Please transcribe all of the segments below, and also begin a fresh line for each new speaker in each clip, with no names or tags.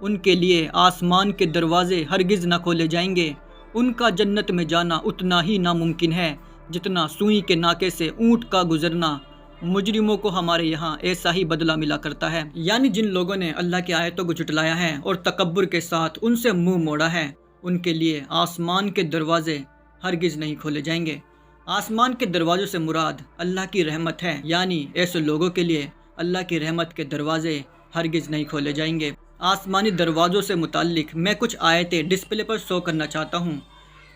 ان کے لیے آسمان کے دروازے ہرگز نہ کھولے جائیں گے، ان کا جنت میں جانا اتنا ہی ناممکن ہے جتنا سوئی کے ناکے سے اونٹ کا گزرنا۔ مجرموں کو ہمارے یہاں ایسا ہی بدلہ ملا کرتا ہے۔ یعنی جن لوگوں نے اللہ کی آیتوں کو جھٹلایا ہے اور تکبر کے ساتھ ان سے منہ موڑا ہے، ان کے لیے آسمان کے دروازے ہرگز نہیں کھولے جائیں گے۔ آسمان کے دروازوں سے مراد اللہ کی رحمت ہے، یعنی ایسے لوگوں کے لیے اللہ کی رحمت کے دروازے ہرگز نہیں کھولے جائیں گے۔ آسمانی دروازوں سے متعلق میں کچھ آیتیں ڈسپلے پر شو کرنا چاہتا ہوں۔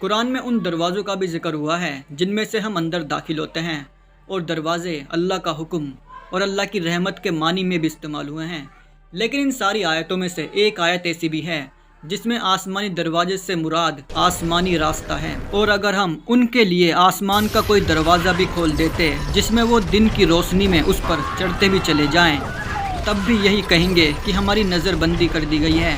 قرآن میں ان دروازوں کا بھی ذکر ہوا ہے جن میں سے ہم اندر داخل ہوتے ہیں، اور دروازے اللہ کا حکم اور اللہ کی رحمت کے معنی میں بھی استعمال ہوئے ہیں۔ لیکن ان ساری آیتوں میں سے ایک آیت ایسی بھی ہے جس میں آسمانی دروازے سے مراد آسمانی راستہ ہے، اور اگر ہم ان کے لیے آسمان کا کوئی دروازہ بھی کھول دیتے جس میں وہ دن کی روشنی میں اس پر چڑھتے بھی چلے جائیں، تب بھی یہی کہیں گے کہ ہماری نظر بندی کر دی گئی ہے،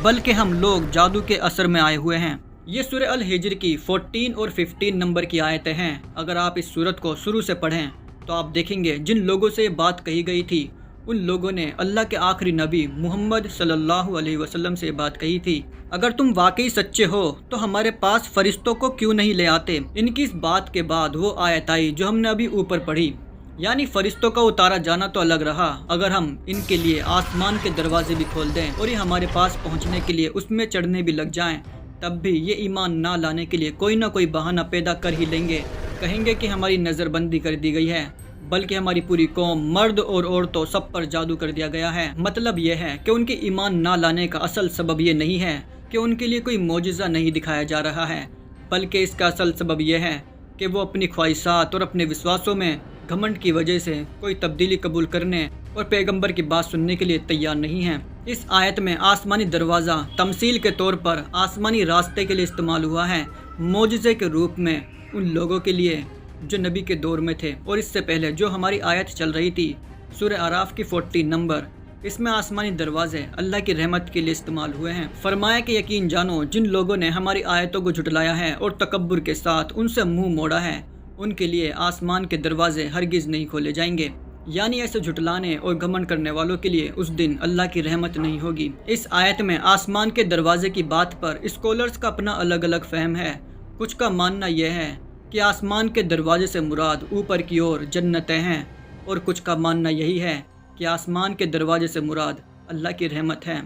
بلکہ ہم لوگ جادو کے اثر میں آئے ہوئے ہیں۔ یہ سورہ الحجر کی 14 اور 15 نمبر کی آیتیں ہیں۔ اگر آپ اس سورت کو شروع سے پڑھیں تو آپ دیکھیں گے جن لوگوں سے یہ بات کہی گئی تھی ان لوگوں نے اللہ کے آخری نبی محمد صلی اللہ علیہ وسلم سے بات کہی تھی، اگر تم واقعی سچے ہو تو ہمارے پاس فرشتوں کو کیوں نہیں لے آتے؟ ان کی اس بات کے بعد وہ آیت آئی جو ہم نے ابھی اوپر پڑھی، یعنی فرشتوں کا اتارا جانا تو الگ رہا، اگر ہم ان کے لیے آسمان کے دروازے بھی کھول دیں اور یہ ہمارے پاس پہنچنے کے لیے اس میں چڑھنے بھی لگ جائیں، تب بھی یہ ایمان نہ لانے کے لیے کوئی نہ کوئی بہانہ پیدا کر ہی لیں گے، کہیں گے کہ ہماری نظر بندی کر دی گئی ہے، بلکہ ہماری پوری قوم مرد اور عورتوں سب پر جادو کر دیا گیا ہے۔ مطلب یہ ہے کہ ان کے ایمان نہ لانے کا اصل سبب یہ نہیں ہے کہ ان کے لیے کوئی معجزہ نہیں دکھایا جا رہا ہے، بلکہ اس کا اصل سبب یہ ہے کہ وہ اپنی خواہشات اور اپنے وشواسوں میں گھمنڈ کی وجہ سے کوئی تبدیلی قبول کرنے اور پیغمبر کی بات سننے کے لیے تیار نہیں ہیں۔ اس آیت میں آسمانی دروازہ تمثیل کے طور پر آسمانی راستے کے لیے استعمال ہوا ہے، معجزے کے روپ میں ان لوگوں کے لیے جو نبی کے دور میں تھے، اور اس سے پہلے جو ہماری آیت چل رہی تھی سورہ اعراف کی 14 نمبر، اس میں آسمانی دروازے اللہ کی رحمت کے لیے استعمال ہوئے ہیں۔ فرمایا کہ یقین جانو جن لوگوں نے ہماری آیتوں کو جھٹلایا ہے اور تکبر کے ساتھ ان سے منہ موڑا ہے، ان کے لیے آسمان کے دروازے ہرگز نہیں کھولے جائیں گے، یعنی ایسے جھٹلانے اور گھمنڈ کرنے والوں کے لیے اس دن اللہ کی رحمت نہیں ہوگی۔ اس آیت میں آسمان کے دروازے کی بات پر اسکالرز کا اپنا الگ الگ فہم ہے۔ کچھ کا ماننا یہ ہے کہ آسمان کے دروازے سے مراد اوپر کی اور جنتیں ہیں، اور کچھ کا ماننا یہی ہے کہ آسمان کے دروازے سے مراد اللہ کی رحمت ہے۔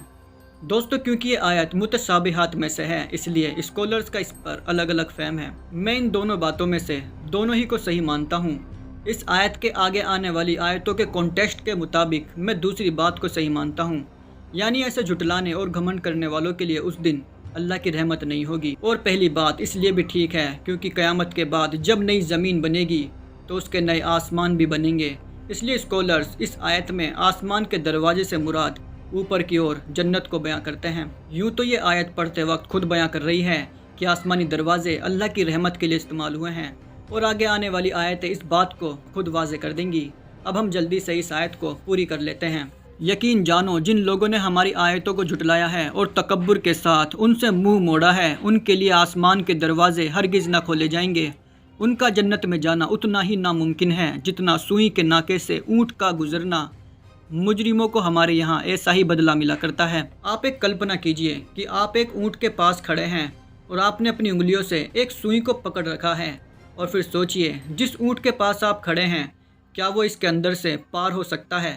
دوستو کیونکہ یہ آیت متشابہات میں سے ہے، اس لیے اسکالرز کا اس پر الگ الگ فہم ہے۔ میں ان دونوں باتوں میں سے دونوں ہی کو صحیح مانتا ہوں۔ اس آیت کے آگے آنے والی آیتوں کے کانٹیکسٹ کے مطابق میں دوسری بات کو صحیح مانتا ہوں، یعنی ایسے جھٹلانے اور گھمنڈ کرنے والوں کے لیے اس دن اللہ کی رحمت نہیں ہوگی۔ اور پہلی بات اس لیے بھی ٹھیک ہے کیونکہ قیامت کے بعد جب نئی زمین بنے گی تو اس کے نئے آسمان بھی بنیں گے، اس لیے اسکالرز اس آیت میں آسمان کے دروازے سے مراد اوپر کی اور جنت کو بیان کرتے ہیں۔ یوں تو یہ آیت پڑھتے وقت خود بیان کر رہی ہے کہ آسمانی دروازے اللہ کی رحمت کے لیے استعمال ہوئے ہیں، اور آگے آنے والی آیتیں اس بات کو خود واضح کر دیں گی۔ اب ہم جلدی سے اس آیت کو پوری کر لیتے ہیں۔ یقین جانو جن لوگوں نے ہماری آیتوں کو جھٹلایا ہے اور تکبر کے ساتھ ان سے منہ موڑا ہے، ان کے لیے آسمان کے دروازے ہرگز نہ کھولے جائیں گے، ان کا جنت میں جانا اتنا ہی ناممکن ہے جتنا سوئی کے ناکے سے اونٹ کا گزرنا۔ مجرموں کو ہمارے یہاں ایسا ہی بدلہ ملا کرتا ہے۔ آپ ایک کلپنا کیجئے کہ آپ ایک اونٹ کے پاس کھڑے ہیں اور آپ نے اپنی انگلیوں سے ایک سوئی کو پکڑ رکھا ہے، اور پھر سوچئے جس اونٹ کے پاس آپ کھڑے ہیں کیا وہ اس کے اندر سے پار ہو سکتا ہے؟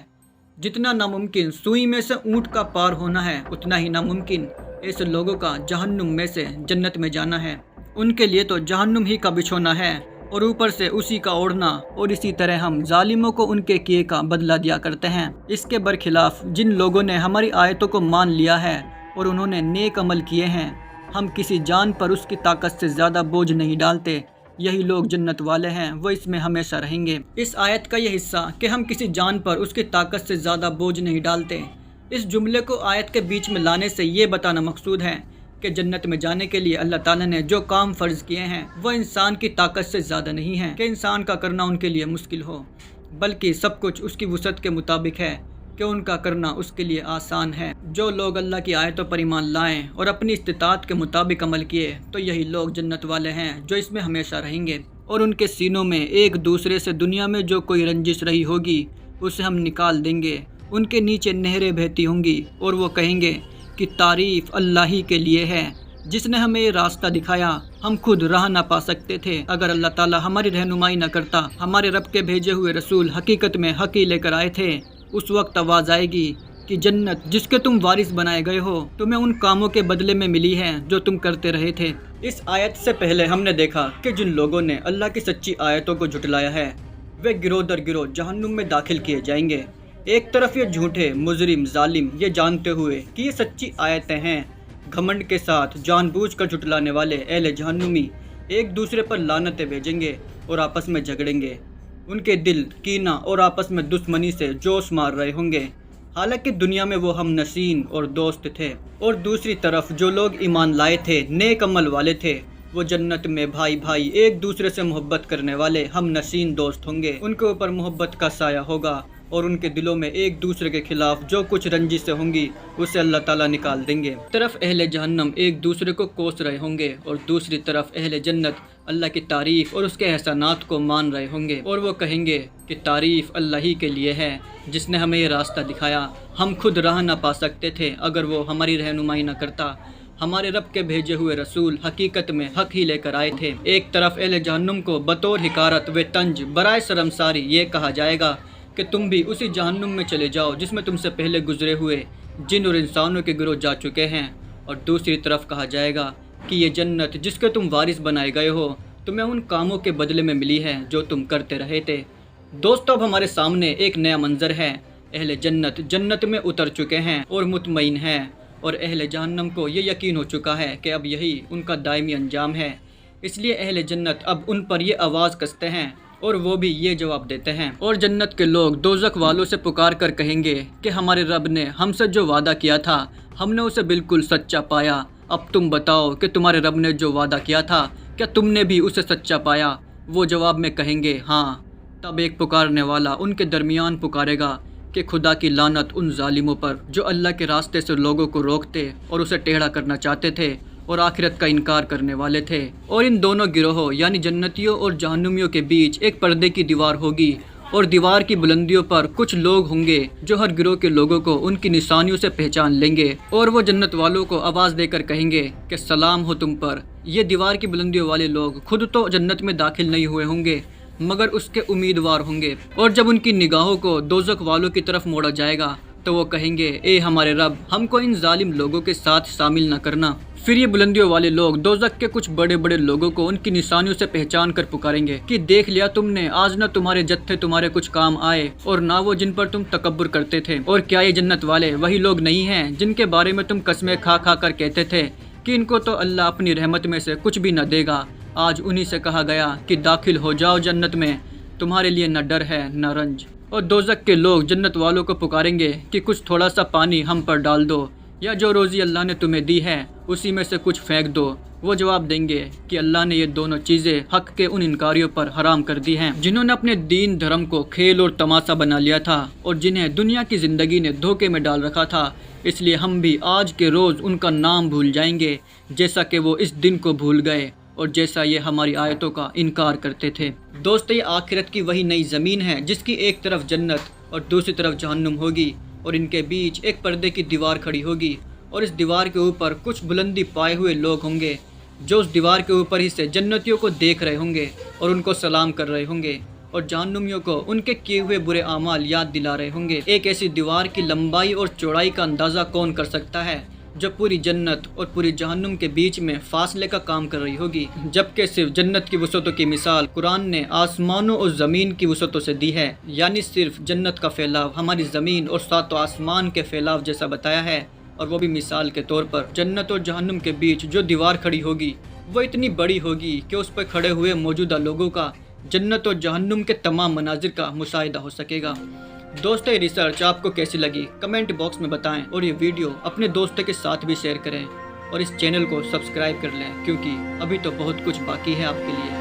جتنا ناممکن سوئی میں سے اونٹ کا پار ہونا ہے اتنا ہی ناممکن ایسے لوگوں کا جہنم میں سے جنت میں جانا ہے۔ ان کے لیے تو جہنم ہی کا بچھونا ہے اور اوپر سے اسی کا اوڑھنا، اور اسی طرح ہم ظالموں کو ان کے کیے کا بدلہ دیا کرتے ہیں۔ اس کے برخلاف جن لوگوں نے ہماری آیتوں کو مان لیا ہے اور انہوں نے نیک عمل کیے ہیں، ہم کسی جان پر اس کی طاقت سے زیادہ بوجھ نہیں ڈالتے، یہی لوگ جنت والے ہیں، وہ اس میں ہمیشہ رہیں گے۔ اس آیت کا یہ حصہ کہ ہم کسی جان پر اس کی طاقت سے زیادہ بوجھ نہیں ڈالتے، اس جملے کو آیت کے بیچ میں لانے سے یہ بتانا مقصود ہے کہ جنت میں جانے کے لیے اللہ تعالیٰ نے جو کام فرض کیے ہیں وہ انسان کی طاقت سے زیادہ نہیں ہیں کہ انسان کا کرنا ان کے لیے مشکل ہو، بلکہ سب کچھ اس کی وسعت کے مطابق ہے کہ ان کا کرنا اس کے لیے آسان ہے۔ جو لوگ اللہ کی آیتوں پر ایمان لائیں اور اپنی استطاعت کے مطابق عمل کیے تو یہی لوگ جنت والے ہیں جو اس میں ہمیشہ رہیں گے، اور ان کے سینوں میں ایک دوسرے سے دنیا میں جو کوئی رنجش رہی ہوگی اسے ہم نکال دیں گے، ان کے نیچے نہریں بہتی ہوں گی اور وہ کہیں گے کہ تعریف اللہ ہی کے لیے ہے جس نے ہمیں یہ راستہ دکھایا۔ ہم خود راہ نہ پا سکتے تھے اگر اللہ تعالیٰ ہماری رہنمائی نہ کرتا۔ ہمارے رب کے بھیجے ہوئے رسول حقیقت میں حق ہی لے کر آئے تھے۔ اس وقت آواز آئے گی کہ جنت جس کے تم وارث بنائے گئے ہو تمہیں ان کاموں کے بدلے میں ملی ہے جو تم کرتے رہے تھے۔ اس آیت سے پہلے ہم نے دیکھا کہ جن لوگوں نے اللہ کی سچی آیتوں کو جھٹلایا ہے وہ گروہ در گروہ جہنم میں داخل کیے جائیں گے۔ ایک طرف یہ جھوٹے مجرم ظالم یہ جانتے ہوئے کہ یہ سچی آیتیں ہیں، گھمنڈ کے ساتھ جان بوجھ کر جھٹلانے والے اہل جہنمی ایک دوسرے پر لعنتیں بھیجیں گے اور آپس میں جھگڑیں گے۔ ان کے دل کینہ اور آپس میں دشمنی سے جوش مار رہے ہوں گے، حالانکہ دنیا میں وہ ہم نشین اور دوست تھے۔ اور دوسری طرف جو لوگ ایمان لائے تھے، نیک عمل والے تھے، وہ جنت میں بھائی بھائی ایک دوسرے سے محبت کرنے والے ہم نشین دوست ہوں گے۔ ان کے اوپر محبت کا سایہ ہوگا اور ان کے دلوں میں ایک دوسرے کے خلاف جو کچھ رنجشیں ہوں گی اسے اللہ تعالیٰ نکال دیں گے۔ ایک طرف اہل جہنم ایک دوسرے کو کوس رہے ہوں گے اور دوسری طرف اہل جنت اللہ کی تعریف اور اس کے احسانات کو مان رہے ہوں گے، اور وہ کہیں گے کہ تعریف اللہ ہی کے لیے ہے جس نے ہمیں یہ راستہ دکھایا۔ ہم خود راہ نہ پا سکتے تھے اگر وہ ہماری رہنمائی نہ کرتا۔ ہمارے رب کے بھیجے ہوئے رسول حقیقت میں حق ہی لے کر آئے تھے۔ ایک طرف اہل جہنم کو بطور حقارت و طنز برائے شرمساری یہ کہا جائے گا کہ تم بھی اسی جہنم میں چلے جاؤ جس میں تم سے پہلے گزرے ہوئے جن اور انسانوں کے گروہ جا چکے ہیں، اور دوسری طرف کہا جائے گا کہ یہ جنت جس کے تم وارث بنائے گئے ہو تمہیں ان کاموں کے بدلے میں ملی ہے جو تم کرتے رہے تھے۔ دوستو اب ہمارے سامنے ایک نیا منظر ہے۔ اہل جنت جنت میں اتر چکے ہیں اور مطمئن ہیں، اور اہل جہنم کو یہ یقین ہو چکا ہے کہ اب یہی ان کا دائمی انجام ہے۔ اس لیے اہل جنت اب ان پر یہ آواز کستے ہیں اور وہ بھی یہ جواب دیتے ہیں، اور جنت کے لوگ دوزخ والوں سے پکار کر کہیں گے کہ ہمارے رب نے ہم سے جو وعدہ کیا تھا ہم نے اسے بالکل سچا پایا۔ اب تم بتاؤ کہ تمہارے رب نے جو وعدہ کیا تھا کیا تم نے بھی اسے سچا پایا؟ وہ جواب میں کہیں گے ہاں۔ تب ایک پکارنے والا ان کے درمیان پکارے گا کہ خدا کی لعنت ان ظالموں پر جو اللہ کے راستے سے لوگوں کو روکتے اور اسے ٹیڑھا کرنا چاہتے تھے اور آخرت کا انکار کرنے والے تھے۔ اور ان دونوں گروہوں یعنی جنتیوں اور جہنمیوں کے بیچ ایک پردے کی دیوار ہوگی، اور دیوار کی بلندیوں پر کچھ لوگ ہوں گے جو ہر گروہ کے لوگوں کو ان کی نشانیوں سے پہچان لیں گے، اور وہ جنت والوں کو آواز دے کر کہیں گے کہ سلام ہو تم پر۔ یہ دیوار کی بلندیوں والے لوگ خود تو جنت میں داخل نہیں ہوئے ہوں گے مگر اس کے امیدوار ہوں گے، اور جب ان کی نگاہوں کو دوزخ والوں کی طرف موڑا جائے گا تو وہ کہیں گے اے ہمارے رب ہم کو ان ظالم لوگوں کے ساتھ شامل نہ کرنا۔ پھر یہ بلندیوں والے لوگ دوزخ کے کچھ بڑے بڑے لوگوں کو ان کی نشانیوں سے پہچان کر پکاریں گے کہ دیکھ لیا تم نے، آج نہ تمہارے جتھے تمہارے کچھ کام آئے اور نہ وہ جن پر تم تکبر کرتے تھے۔ اور کیا یہ جنت والے وہی لوگ نہیں ہیں جن کے بارے میں تم قسمیں کھا کھا کر کہتے تھے کہ ان کو تو اللہ اپنی رحمت میں سے کچھ بھی نہ دے گا؟ آج انہی سے کہا گیا کہ داخل ہو جاؤ جنت میں، تمہارے لیے نہ ڈر ہے نہ رنج۔ اور دوزخ کے لوگ جنت والوں کو پکاریں گے کہ کچھ تھوڑا سا پانی ہم پر ڈال دو، یا جو روزی اللہ نے تمہیں دی ہے اسی میں سے کچھ پھینک دو۔ وہ جواب دیں گے کہ اللہ نے یہ دونوں چیزیں حق کے ان انکاریوں پر حرام کر دی ہیں جنہوں نے اپنے دین دھرم کو کھیل اور تماشا بنا لیا تھا اور جنہیں دنیا کی زندگی نے دھوکے میں ڈال رکھا تھا۔ اس لیے ہم بھی آج کے روز ان کا نام بھول جائیں گے جیسا کہ وہ اس دن کو بھول گئے اور جیسا یہ ہماری آیتوں کا انکار کرتے تھے۔ دوستو یہ آخرت کی وہی نئی زمین ہے جس کی ایک طرف جنت اور دوسری طرف جہنم ہوگی، اور ان کے بیچ ایک پردے کی دیوار کھڑی ہوگی، اور اس دیوار کے اوپر کچھ بلندی پائے ہوئے لوگ ہوں گے جو اس دیوار کے اوپر ہی سے جنتیوں کو دیکھ رہے ہوں گے اور ان کو سلام کر رہے ہوں گے، اور جہنمیوں کو ان کے کیے ہوئے برے اعمال یاد دلا رہے ہوں گے۔ ایک ایسی دیوار کی لمبائی اور چوڑائی کا اندازہ کون کر سکتا ہے جو پوری جنت اور پوری جہنم کے بیچ میں فاصلے کا کام کر رہی ہوگی، جبکہ صرف جنت کی وسعتوں کی مثال قرآن نے آسمانوں اور زمین کی وسعتوں سے دی ہے، یعنی صرف جنت کا پھیلاؤ ہماری زمین اور ساتوں آسمان کے پھیلاؤ جیسا بتایا ہے، اور وہ بھی مثال کے طور پر جنت اور جہنم کے بیچ جو دیوار کھڑی ہوگی وہ اتنی بڑی ہوگی کہ اس پر کھڑے ہوئے موجودہ لوگوں کا جنت اور جہنم کے تمام مناظر کا مشاہدہ ہو سکے گا۔ دوستو یہ ریسرچ آپ کو کیسی لگی کمنٹ باکس میں بتائیں، اور یہ ویڈیو اپنے دوستوں کے ساتھ بھی شیئر کریں، اور اس چینل کو سبسکرائب کر لیں کیونکہ ابھی تو بہت کچھ باقی ہے آپ کے لیے۔